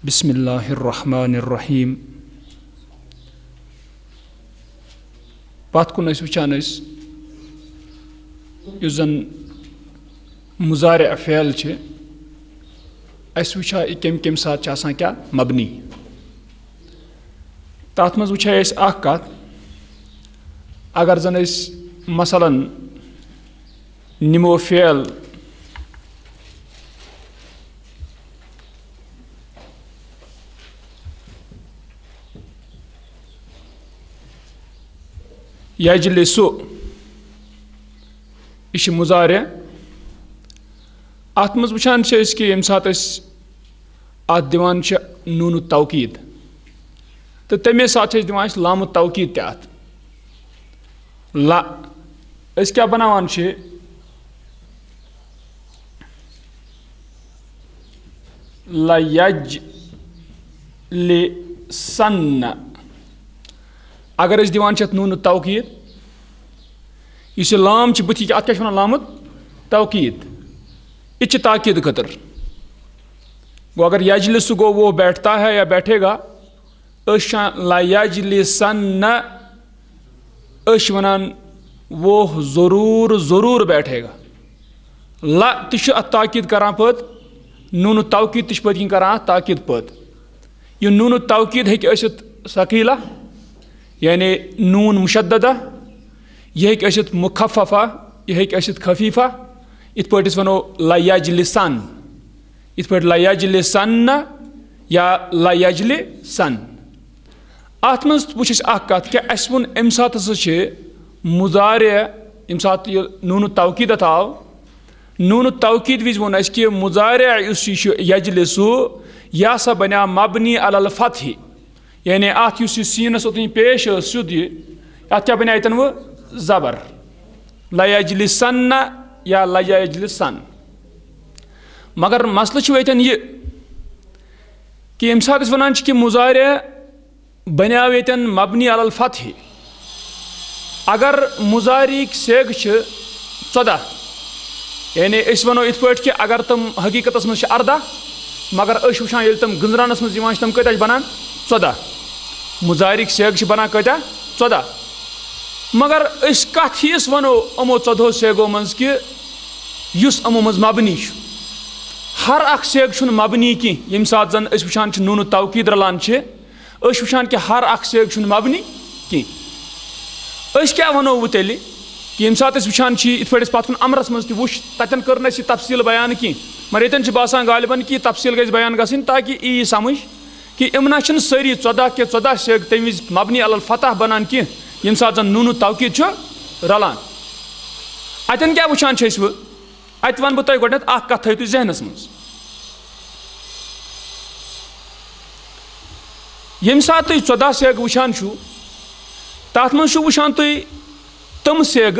बिस्मिल्लाहिर्रहमानिर्रहीम। पत कुन वुचान जन मुजारे फ़ेल वुचा कम कम सात क्या मबनी तथ मज वुचा कत अगर जन मसलन निमो फ़ेल यजलिसु यह मुजारे अत मज वुचान कि यम सात अत दिवान नून तौकीद तो तमे सात दिवान लाम तौकीद अत ला क्या बनावान ला यजलिसन अगर दिवान नून तौकीद इस लाम बुथि अत क्या लाम तौकीद यह ताकीद खतर गो अगर यजलिस गो वो बैठता है या बैठेगा ला यजलिसन वनान वो ज़रूर ज़रूर बैठेगा ला अत ताकीद करान पद नून तौकीद पद करान ताकीद पद यह नून तौकीद हे सकीला यानी नून मुशद्ददा यह हे मुखफ़फ़ा यह हे खफीफ़ा इत पे वनो ला यजलिसन इत पे ला यजलिसन या ला यजलिसन अत मज वुच कत क्या वोन अम सात मुजारे यम सात नून तौकीद आव नून तौकीद विज वोन कि मुजारे यजलिसु यह सा बना मबनी अलल फतह यानी अत सीनस ओतन पेश सुद अत क्या बना वो ज़बर ला यजलिसन या ला यजलिसन मगर मसल यतन यह कि यम सात वनान कि मुजारे बना यतन मबनी अलल फतह अगर मुजारी सेग 14 यानी वनो इत पे कि अगर तम हकीकत मज 18 मगर वुचान ये तम गंजरानस मज तम कत बनान 14 मुजारिक सेग बना कत 14 मगर कत हिस वनो अमो 14 सेगो मज कि अमो मज मबनी हर अख सेग मबनी की यम सात जन वुचान नून तौकीद रलान वुचान कि हर अख सेग मबनी की क्या वनो वो तेल कि यम सात वुचान इत पे पत अमरस मज तुच तन कर तफसील बयान की मगर यतन बासान गालिबन कि तफसील गई बयान गई ताकि यी समझ कि यमना सारी 14 के 14 सेग तम वज मबनी अलल फतह बनान कि यम सात जन नून तौकीद रलान अतन क्या वुचान अत वन बह तुम गो कत थो जहनस मज यम सात 14 सेग वुचान तथ मज वुचान तम सेग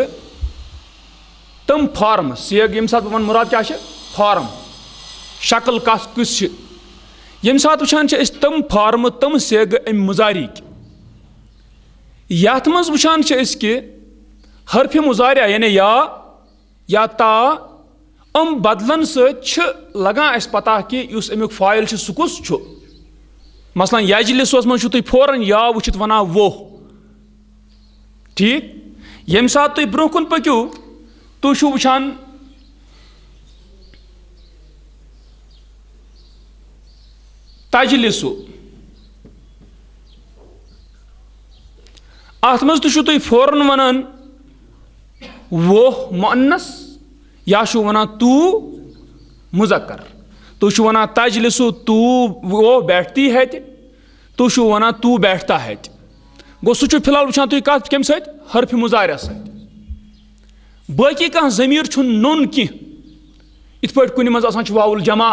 तम फॉर्म सेग यम सात वन मुराद क्या फॉर्म शक्ल किस यम सात वुचान तम फॉर्म तम सेग अम मुजारिक यथ मज वुचान कि हरफ मुजारिया यानी या ता अम बदलन लगान पता कि अमुक फाइल सह कुस मसलन यजलिस मज तुम फौरन या वुचित वना वो ठीक यम सात तुम ब्रोह कुन पक्यू तुम वुचान तजलिसु अत मज तुम फौरन वनान वो मुअन्नस या वनान तू मुज़क्कर तुम वनान तजलिसु तू वो बैठती है तुम वनान तू बैठता है गो सह फिलहाल वुचान तुम कत कम हरफ मुजारिया बाकी कह ज़मीर नोन की इत पे कुन मज वाउल जमा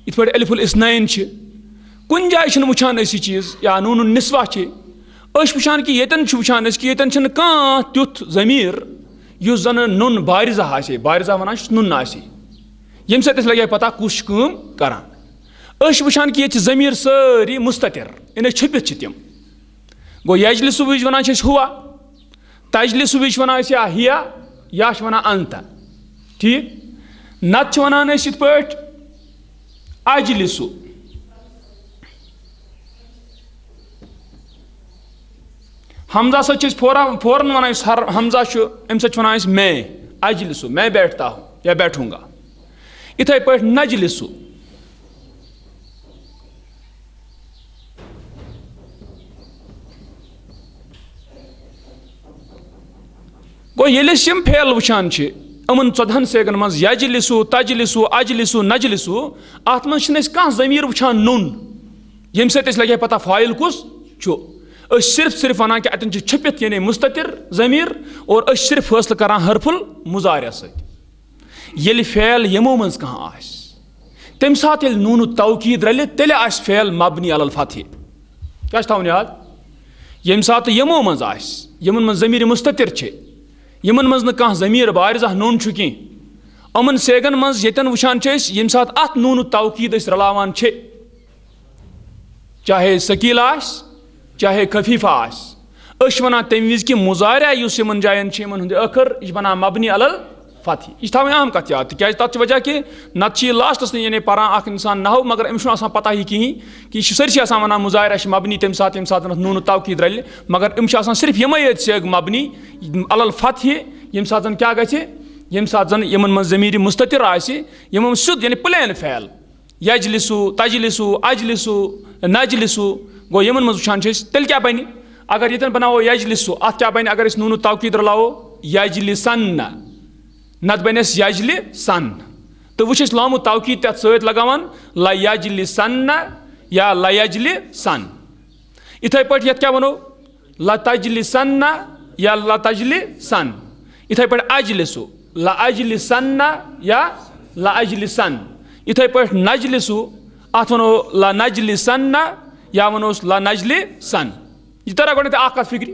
इत पे अलिफुल इस्नैन कुन जाय वुचान यह चीज़ या नून निस्वा वुचान कि यतन वुचान कि यतन कह तुथ ज़मीर युस जन नुन बारिजा बारिजा वनान नुन यम सत लगे पता कुछ करान वुचान कि ये ज़मीर सारी मुस्ततिर इन छुपित तम गो यजलिस विज वनान हुआ तजलिस विज वनान हिया या वनान अंत ठीक नत वनान इत पे अजलिसु हमजा सच फौरन वन हमजा अम वन मैं अजलिसु मैं बैठता हूँ या बैठूंगा। इथे पे नजलिसु गो ये यम फेल वुचान अमन 14 सेगन मज यजलिसु तजलिसु अजलिसु नजलिसु अत मन ज़मीर वुचान नुन यम सत लगे पता फाइल कुस सिर्फ वन कि अतन छपित यानी मुस्ततिर ज़मीर और सिर्फ फैसला करान हरफुल मुजारिया सत फेल यमो मज कह तम सात नून तौकीद रल तेल फेल मबनी अलल फतह क्या थवन याद यम सात यमो मज यमन मज ज़मीर मुस्ततिर यमन मज न ज़मीर बारिज़ नून कह अमन सेगन मज यन वुचान यम सात अत नून तौकीद रलावान चाहे सकील चाहे खफीफा वन तम विज कि मुजारिया यमन जायन अखर यह बना मबनी अलल फतह यह थवन अहम कत याद तथ वजह कि नत लास्टस ये पान इंसान नहव मगर अमिस पता ही कहें कि सरसी वन मुजारिया मबनी तम सात नून तौकीद रल मगर अम सिर्फ यमे सेग मबनी अलल फतह यम सात क्या गम सात जन यमन मज ज़मीर मुस्ततिर यम सुद यानी प्लेन फैल यजलिसु तजलिसु अजलिसु नजलिसु गो यमन मज वुचान तेल क्या बन अगर ये बनावो यजलिसु अत क्या बन अगर नून तौकीद रलावो यजलिसन नत बनस यजलिसन तो वो लामु तौकीद तथ सत लगान ला यजलिसन या ला यजलिसन इथे पे ये क्या वनो ला तजलिसन या ला तजलिसन इथे पे अजलिसु ला अजलिसन या ला अजलिसन इथे पे नजलिसु अत वनो ला नजलिसन या वनोस ला नजलिसन यह तरह गो फिक्र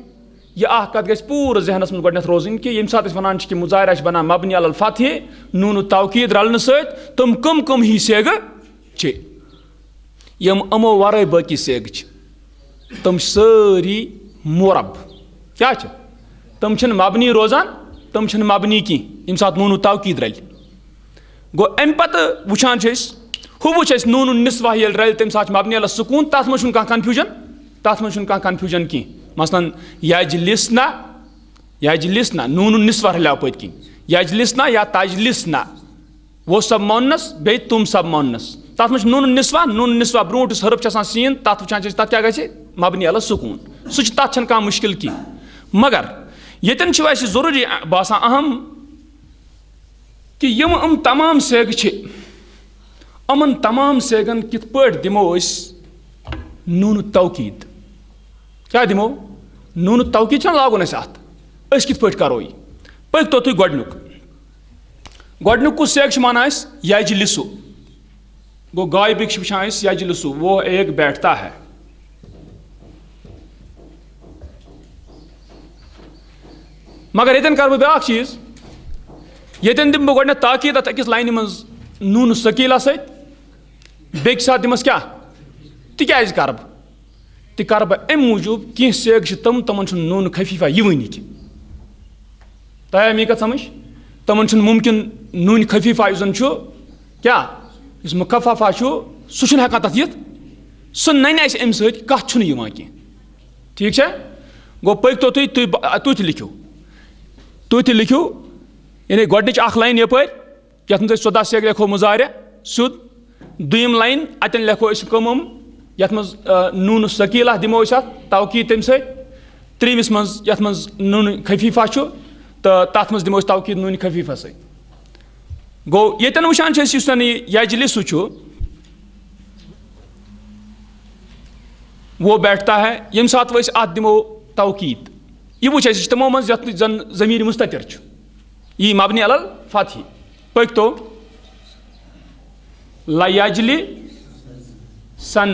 यह कत ग पूर जहनस मन गो रोजन कि यम सात वन कि मुजारिया बना मबनी अलल फतह नून तौकीद रलन सत तम कम कम ही सेग यम अमो वर बाकी सेग तम सारी मोरब क्या तम मबनी रोजान तम मबनी कह यम सात नून तौकीद रल गो अम पत वुचान हु वो नून निस्वा ये रल तम सात मबनी अलल सुकून तथ मज कन्फ्यूजन कह मसलन यजलिसना यजलिसना नून निस्वा रल पत कन यजलिसना या तजलिसना वो सब मोनस बे तुम सब मोनस तथ मज नून निस्वा ब्रोट हरफ सीन तथ वुचान तथ क्या ग मबनी अलल सुकून सह तथ कह मुश्किल कह मगर यतन जरूरी बासान अहम कि यम तमाम सेग अमन तमाम सेगन कित पे दिमो नून तौकीद क्या दिमो नून तौकीद लागुन अत कित पे करो पकतो तुम गोडनुक कुछ सेग मान यजलिसु गो गायबिक वुचान यजलिसु वो एक बैठता है मगर यतन कर ब्या चीज यतन दिम बह ताकीद अत अकिस लाइन मज नून सकीला सत बेक साथ दिमस क्या तिक्याज कर बह अम मूजूब कह सेग तमन नून खफीफा यवनी कि तया मी कत समझ तमन मुमकिन नून खफीफा जन क्या इस मुखफफा सह हेकान तथ यिथ सह नन अम सत कथ कह ठीक है गो पकतो तुत लिखो यानी गोडनिच अख लाइन यपर यथ मज 14 सेग लिखो मुजारिया सुद दुयम लाइन अतन लिखो कम यथ मज नून सकीला दिमो तौकीद तम सत्रीमिस मज यथ मज नून खफीफा तो तथ मज दिमो तौकीद नून खफीफा सत गो यतन वुचान यजलिसु वो बैठता है यम सात वस अत दिमो तौकीद यह वो तमो मज जन ज़मीर मुस्ततिर यह मबनी अलल फतह पकतो ला यजलिसन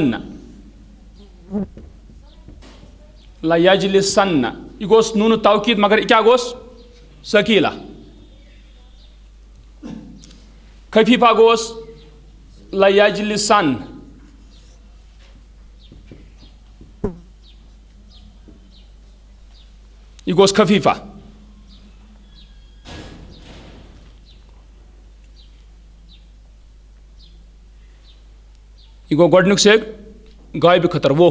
ला यजलिसन यह गोस नून तौकीद मगर क्या गोस सकीला खफीफा गोस ला यजलिसन यह गोस खफीफा यह गो गोडनुक सेग गायब खतर वो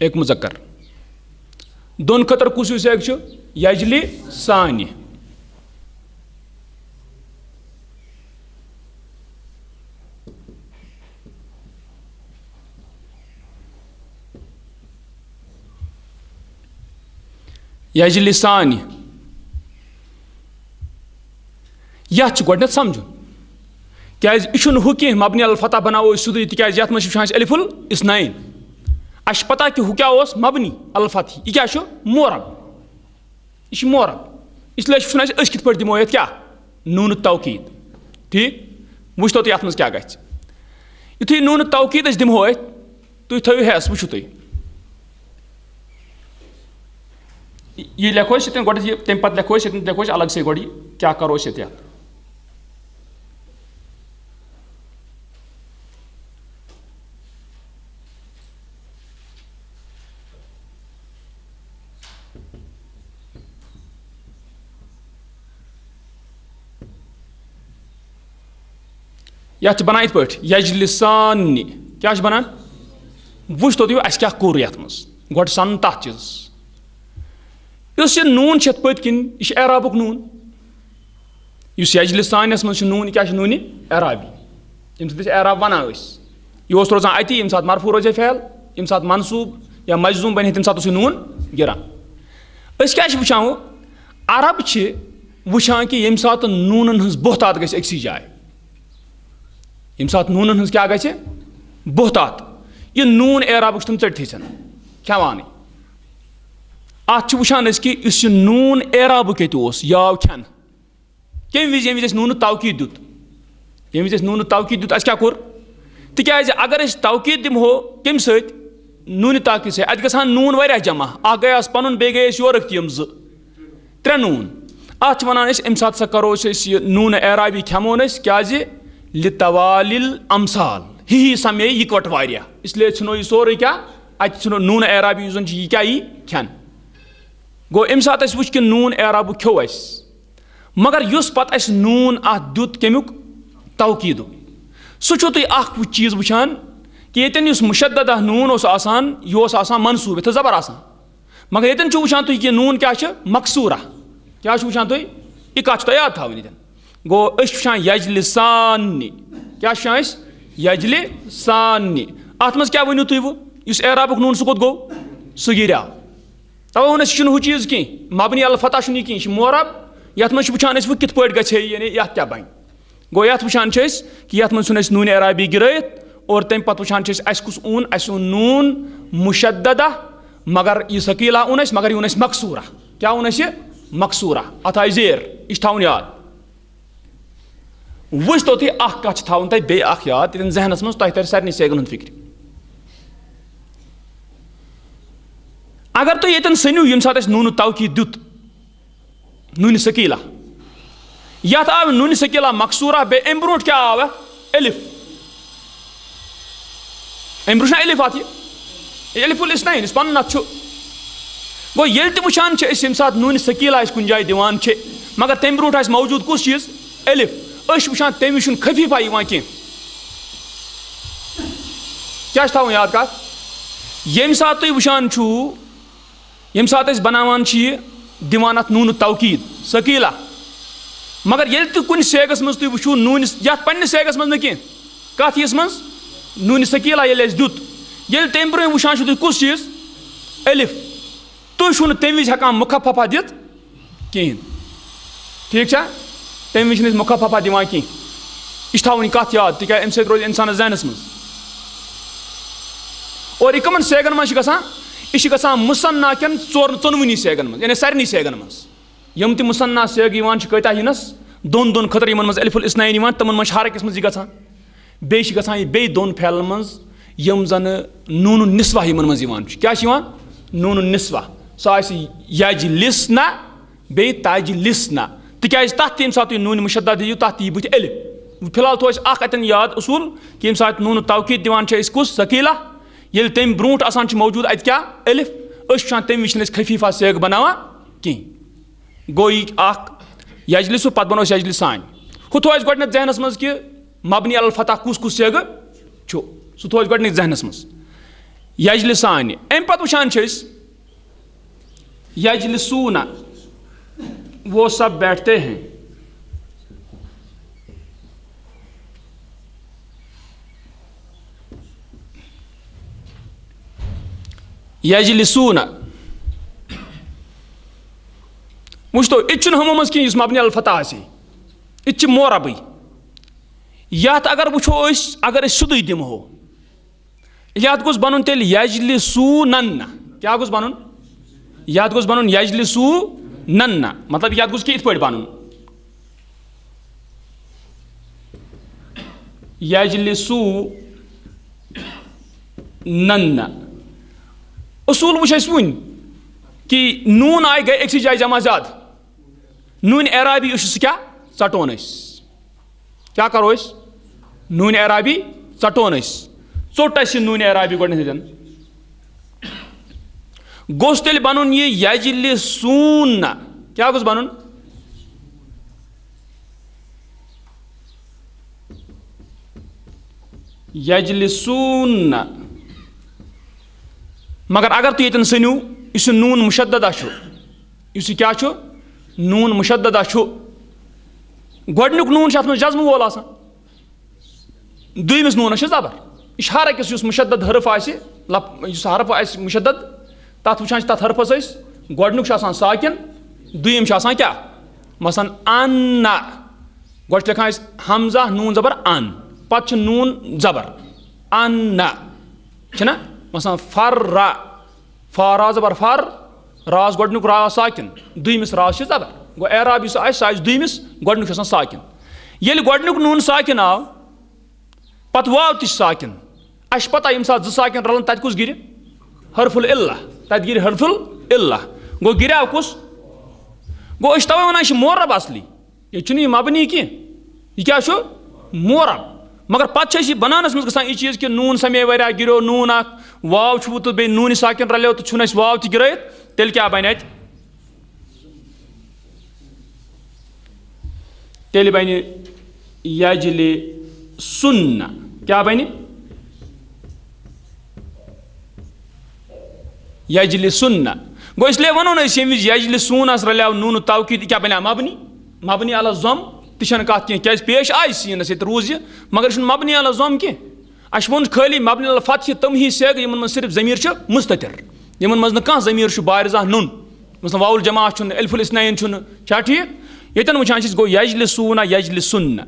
एक मुजक्कर दोन खतर कुस सेग छु यजलि सानि यजलि सानि यह गोडनेथ समझुन क्या यह हु कह मबनी अल फतह बनाओ सुदे तिक यथ मज अलिफुल इस्नाइन अश पता कि हु क्या मबनी अल फतह यह क्या मोरब यह मोरब इसलिए अस कित दिमो ये क्या नून तौकीद ठीक वो तो ये क्या गि युथु नून तौकीद दिमो तुम थो हेस वो तुम यह लिखो गोड तम पे लिखो अलग से गोड क्या करो ये यह बनान इत पे यजलिसानि क्या बनान वो तो अस क्या कोर ये गोड सन तथ चीज नून पत किन यह एराबुक नून इस यजलिसानस मज नून क्या नून एराबी ये एराब वन यह रोजान अति ये सात मरफू रोजे फैल ये सात मनसूब या मजजूम बन तम सात नून गिरान क्या वुचान अरब वुचान कि ये सात नून हज बोहतात गई अक्सी जाए ये सात नून हज क्या गई बोहतात यह नून एराबुक तम चटि खेवान अत वुचान कि इस नून एराबुक ये याव खेन कम विज ये नून तौकीद दुत ये विज नून तौकीद दुत क्या कोर तिकाज अगर तौकीद दिमो कम सत नून ताकीद से अत गसान नून वारिया जमा गयास पन बे गए योरक तम त्रे नून अत वनान अम सात सा करो नून एराबी खेमो क्या लितवालिल अमसाल ही समय इकवट वारिया इसलिए छो यह सोरे क्या अत नून एराबी यह क्या यी खेन गो अम सात वो कि नून एराबु खो मगर युस पत नून अत दुत कमुक तौकीद सह तुम चीज वुचान कि ये मुशद्दद नून यह मनसूब ये जबर मगर ये वुचान तुम कि नून क्या मकसूरा क्या वुचान तुम यह कत याद थवन ये गो वुचान यजलिसानि क्या यजलिसानि अत मज क्या वनु तुम वो एराबुक नून सह कोत गो सह गिराव तवे वो हूँ चीज़ कह मबनी अल फतह कह मोरब ये वुचान वो कित गे यानी ये क्या बन गो ये वुचान कि ये नून एराबी गिरत और तम पे वुचान कुस ऊन नून मुशद्ददा मगर यह सकीला ऊन मगर यह मकसूरा क्या ऊन मकसूरा अत आई जेर यह थवन याद वो तो तुम कत थवन तुम बे याद ये जहनस मज तुम तर सारे सेगन फिक्र अगर तुम ये सनू ये सात नून तौकीद दुत नून सकीला ये आव नून सकीला मकसूरा बे अम ब्रो क्या आव एलिफ अम ब्रो एलिफ आत एलिफुल इस्नाइन पन नत गो ये वुचान ये सात नून सकीला कुन जाए दिवान मगर तम ब्रो मौजूद कुछ चीज एलिफ वुचान तम विज खफीफा कह क्या थवन याद कत ये सात तुम वुचान ये सात बनावान दिवान अत नून तौकीद सकीला मगर ये कुन सेगस मज तुम वो नून ये पन्नस सेगस मज न कत हिस मज नून सकीला ये दुत ये तम ब्रो वुचान तुम कुछ चीज एलिफ तुम तम विज हेकान मुखफफा दित कहें ठीक तम विज मुखफफा दिवान कह यह थवन कत याद तिक अम सत रोज इंसानस जहनस मज और यह कमन सेगन मज यह गसान मुसन्ना कन चोनवनी सेगन मज यानी सारे सेगन मज यम ति मुसन्ना सेग कता यिनस दोन दोन खतर यमन मज अलिफुल इस्नाइन तमन मज हर अकिस मज यह गसान बे गसान बे दोन फैलन मज यम जन नून निस्वा यमन मज क्या नून निस्वा सह यजलिसना बे ताजलिसना तिकाज तथ तम सात नून मुशद्दद दियो तथ यी बुथ एलिफ फिलहाल तो अतन याद उसूल कि यम सात नून तौकीद दिवान कुस सकीला ये तम ब्रो मौजूद अत क्या एलिफ वुचान तम विज खफीफा सेग बनावा कह गो यजलिसु पत बनो यजलिसान हु थो गोडनेथ जहनस मज कि मबनी अल फतह कुस सेग सह थो गोडनेथ जहनस मज यजलिसान अम पे वुचान यजलिसूना वो सब बैठते हैं, यजलिसूना वो इच्छुन हमो मज कि मबनी अल फतह आसी इच्छ मोरबी यात अगर वो अगर सुदुई दिमहो यात गोस बनन तेल यजलिसूनन क्या गोस बनन यात गोस बनन यजलिसूनन मतलब यात गोस कि इत पट बनन यजलिसूनन उसूल वो वन कि नून आय गए एक जाए जमा ज्यादा नून एराबी क्या चटोन क्या करो नून एराबी चटोन चोट नून एराबी गोन गोस तेल बनन ये यजलिसून क्या गोस बनन यजलिसून मगर अगर तु ये सनू इस नून मुशद्ददा इस क्या नून मुशद्ददा गोडनुक नून जज्म वोल दुयमिस नून जबर यह हर अकिस मुशद्दद हरफ हरफ मुशद्दद तथ वुचान तथ हरफस गोडनुक साकिन दुयम क्या मसन अन्ना गोड लिखान हमजा नून जबर अन पत नून जबर अन्ना छना मसन फर्रा फारा जबर फर राज गोडनुक रा साकिन दुयमिस राज जबर गो एराब सह दुयमिस गोडनुक साकिन येल गोडनुक नून साकिन आव पत वाव ति साकिन अश पता यम साथ साकिन रलन तत कुस गिर हरफुल इल्ला तत गिर हरफुल इल्ला गो गिराव कुस गो अश तवे वनान मोरब असली ये छुनी मबनी की ये क्या मोरब मगर पत बनानस मज गसान यह चीज कि नून समे वरिया गिरो नून अख वाव तो बे नून साकिन रलो तो छुन वाव त गिरत तेल क्या बन तेल बन यजलिसून क्या बन यजलिसून गो इसलिए वनो न यजलिसून रलो नून तवकीद क्या बन मबनी मबनी अला ज़म तन कत क्या पेश आय सीनस ये रूज यह मगर मबनी अला ज़म कह अश वो खाली मबनी अल फतह तम ही सेग इन सिर्फ ज़मीर मुस्ततिर इन मज कह ज़मीर बारिज़ा नुन मसलन वाउल जमा अल्फुल इस्नैन क्या ठीक ये वुचान गो यजलिसूना यजलिसून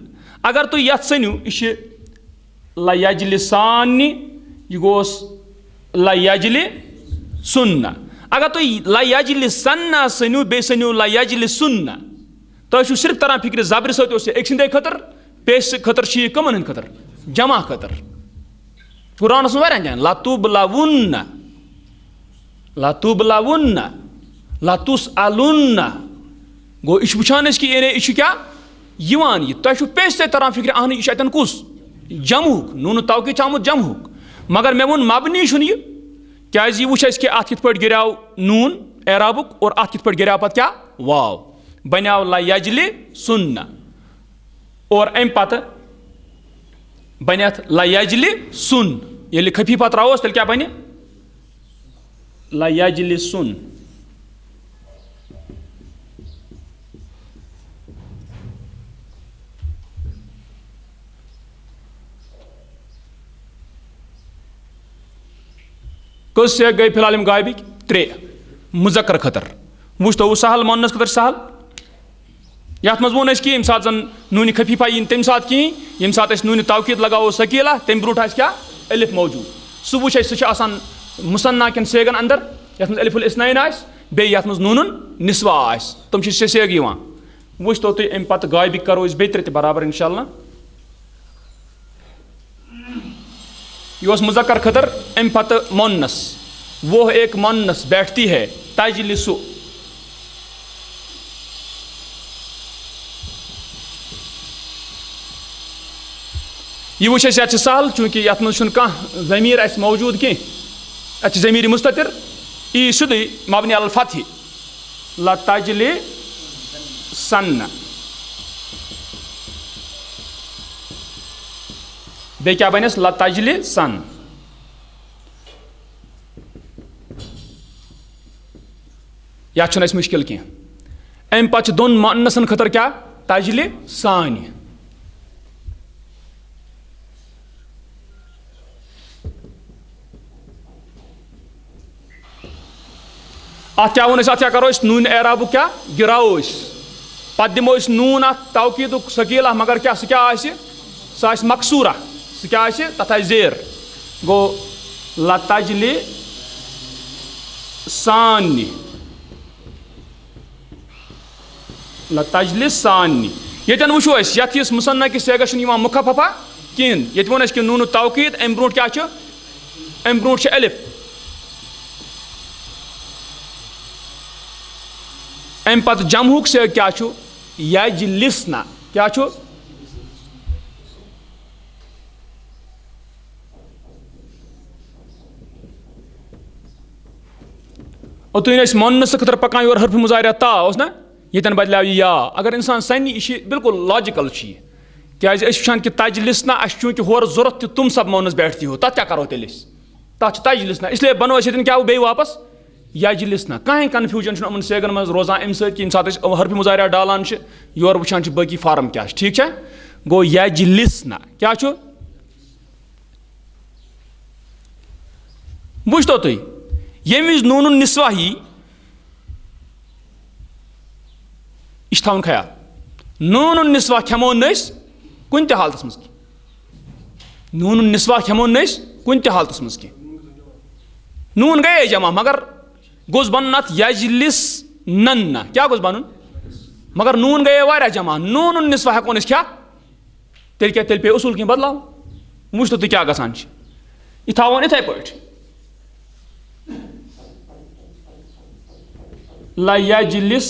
अगर तुम ये सनू यह ला यजलिसान यह गोस ला यजलिसून अगर तुम ला यजलिसन सनू बे सनू ला यजलिसून तुम सिर्फ तरह फिक्र जबर सत एक संदे खतर पेश खतर कमन हंद खतर जमा खतर कुरानस वारियान जान लतुबलवुन्न लतुबलवुन्न लतुसअलुन्न गो यह वुचान कि यह क्या यह तुम पेश से तरह फिक्र अहन यह अतन कुस जमुक नून तवकीद आमुत जमुक मगर मे वोन मबनी यह क्या वुच कि अत कित पट गिराव नून एराबुक और अत कित पट गिराव पत क्या वाव बन्याव ला यजलिसून और अम पत बनत ला यजलिसून ये खफीफा त्रोस तेल क्या बन ला यजलिसून कस से गई फिलहाल गायबिक 3 मुजक्कर खतर वुच तो सहल मोनस खतर सहल ये मज वो कि यम सात जन नून खफीफा इन तम सात कहीं यम सात नून तवकीद लगाओ सकीला तम ब्रोट क्या अलिफ मौजूद सह वुच सह मुसन्ना किन सेगन अंदर ये अलिफुल इस्नैन बे ये नून निस्वा तम सेग वुच तो तुम अम पत गायबिक करो बे 3 बराबर इंशाअल्लाह यह मुजक्कर खतर अम पत मोन्नस वो एक मोन्नस बैठती है तजलिसु यह वुच सहल चूँकि ये मज ज़मीर मौजूद कह ज़मीर मुस्ततिर यह सीधे मबनी अल फतह लतजलिसन बे क्या बनस लतजलिसन या छुन अस मुश्किल कह अम पत दोन मुअन्नसन खतर क्या तजलि सानि अत क्या वो अत क्या करो नून एराबु क्या गिराओ पत दिमो नून अत तवकीद सकीला मगर क्या सह क्या मकसूरा सह क्या तथ जेर गो लतजलि सानि लतजलि सानि यन वो यथ इस मुसन्ना कि सेगस मुखफफा कहें ये वो कि नून तवकीद अम ब्रो क्या अम ब्रो अलिफ अम पत जमहुक सेग क्या यजलिसना क्या तुन मोनस खतर पकान योर हरफ मुजारिया ता ना ये बदलाव या अगर इंसान सन यह बिल्कुल लॉजिकल क्या वुचान कि तजलिसना चूंकि होर जरूरत तुम सब मोनस बैठती हो तथ क्या करो तेल तथ तजलिसना इसलिए बनो क्या बे वापस यजलिसना कहीं कन्फ्यूजन उन सेगन मज रोजान अम सात हरफ मुजारिया डालान योर वुचान बाकी फार्म क्या ठीक है गो यजलिसना क्या बुझतो तुम ये विज नून निस्वा ही यह थवन ख्याल नून निस्वा खेमो कुन ते हालत मज नून निस्वा खेमो कुन ते हालत मज नून गए जमा मगर गोस बन अत यजलिस नन्ना क्या गोस बन मगर नून गए वारिया जमा नून निस्वा हेकोन क्या तेल पे उसूल कह बदलाव वुच तो क्या गसान यह थवन इथे पे ला यजलिस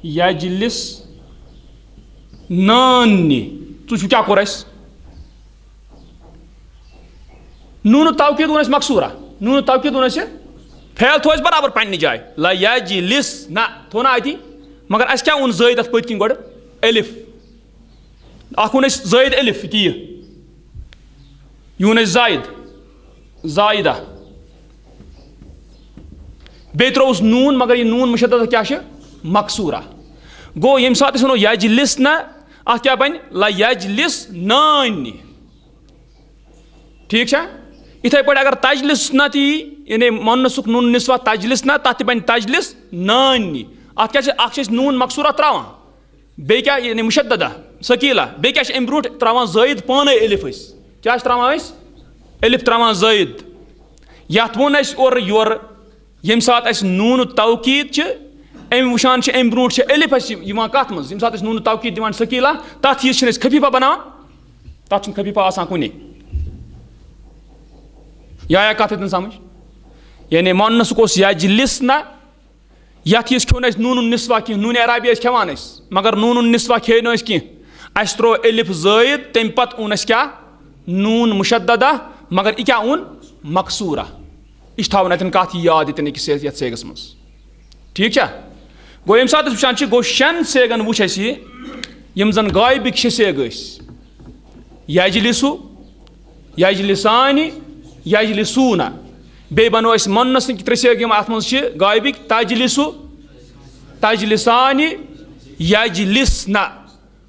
यजलिस नानी तुझ क्या कोर नून तवकीद वो मकसूरा नून तवकीद वो फैल थो बराबर पन्नी जाए ला यजलिस ना थो ना अति मगर अस क्या वो ज़ायद अत पत्किन गोड़ अलिफ अख वो ज़ायद अलिफ कि यह वो ज़ायद ज़ायदा बे त्रोस नून मगर यह नून मुशद्दद क्या मकसूरा गो यम सात वो यजलिस ना अत क्या बन ला यजलिस नानी ठीक है इथे पे अगर तजलिस ना ती यानी मोनसुक नून निस्वा तजलिस ना तथ बन तजलिस नानी अत क्या नून मकसूरा त्रावान बे क्या यानी मुशद्ददा सकीला बे क्या अम ब्रो त्रावान ज़ायद पाने अलिफ क्या त्रावान अलिफ त्रावान ज़ायद यथ वो और योर यम सात नून तवकीद अम वुचान अम ब्रो अलिफ कत मज सात नून तवकीद दिवान सकीला तथ यह खफीफा बना तथ खफीफा आसान कुने या कत समझ यानी मोनस यजलिस ना यथ खोन नून निस्वा कह नून एराबी खेवान मगर नून निस्वा खे कह त्रो अलिफ ज़ायद तम पत ओन क्या नून मुशद्ददा मगर यह क्या ओन मकसूरा यह थवन अतन कत याद ये सेगस मज ठीक है गो यम सात वुचान गो शेन सेगन वुच यम जन गायबिक सेग यजलिसु यजलिसानि यजलिसूना बे बनो मोनस त्रे सेग अत मज गायबिक तजलिसु तजलिसानि यजलिसना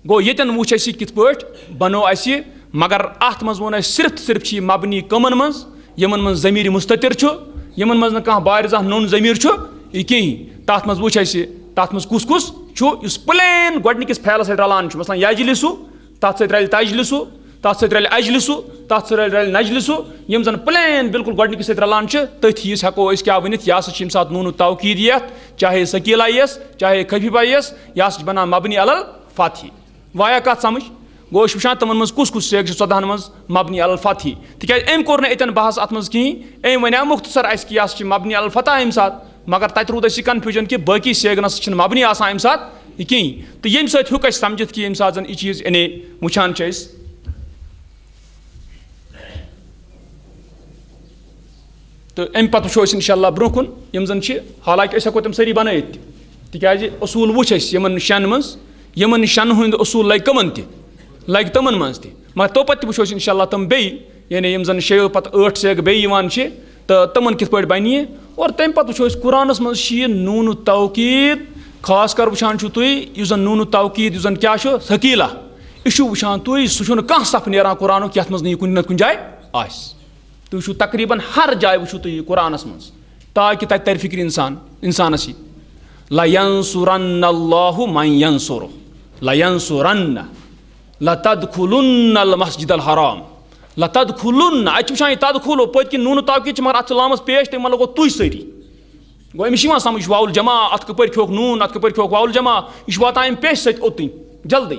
गो यन वुच कित पे बनो मगर अत मज वो सिर्फ मबनी कमन मज यमन मज ज़मीर मुस्ततिर यमन मज न बारिज़ा नोन ज़मीर कहीं तथ मज वुच तथ मज कुस कुस प्लेन गोडनिकिस फैलस रलान मसलन यजलिसु तथ सत रल तजलिसु तथ सत रल अजलिसु तथ सत रल नजलिसु यम जन प्लेन बिल्कुल गोडनिकिस सत रलान तथ यीस हेको क्या वनित यह हसा सात नून तवकीद यथ चाहे सकीला यस चाहे खफीफा यस यह बना मबनी अलल फतही वाया कत समझ गो वुचान तमन मज कुस कुस सेग 14 मज मबनी अलल फतही तिक अम कोर न बहस अत मज कहीं अम वन मुख्तसर यह मबनी अलल फतह अम सात मगर तत रूद कन्फ्यूजन कि बाकी सेगनस मबनी आसान अम सात कहीं तो ये हेक समझित कि ये सात यह चीज़ यानी वुचान तो अम पे वो इंशाल्लाह ब्रो कुन यम जन हालांकि हेको तम सारी बन तिज असूल वुच यमन शेन मज यमन शेन हुंद असूल लग कमन लग तमन मज मगर तो पे वो इंशाल्लाह तम बे यानी यम जन 6 पे 8 सेग बे तो तमन कित पट बन और तम पे वो कुरानस मज नून तौकीद खास कर वुचान तुम जन नून तौकीद जन क्या सकीला यह वुचान तुम सह कह सफ नेरान कुरान ये मज कुन न कुन जाए तुम तकरीबन हर जाए वो तुम कुरानस मज ताकि तक तर फिक्र इंसानस लयंसुरन्नल्लाहु मन यंसुरुहु लयंसुरन्न लतदखुलुन्नल मस्जिदल हराम लतदखुलुन्न अचान तदखुलो पत कि नून तौकीद मगर अत लामस पेश तम लगो तुई सरी गो अमिस समझ वाउल जमा अत कपर खोक नून अत कपर खोक वाउल जमा यह वातान अम पेश सत ओतन जल्दी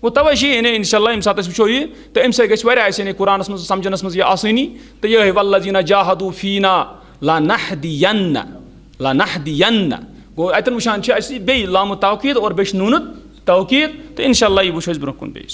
गो तवे इंशाल्लाह यम सात वो यह तो अम सह कुरानस मज समझनस मज आसानी तो यह वल्लज़ीना जाहदू फीना लनहदियन्न गो अतन वुचान बे लाम तौकीद और बे नून तौकीद तो इंशाल्लाह यह वो ब्रोह कुन बे।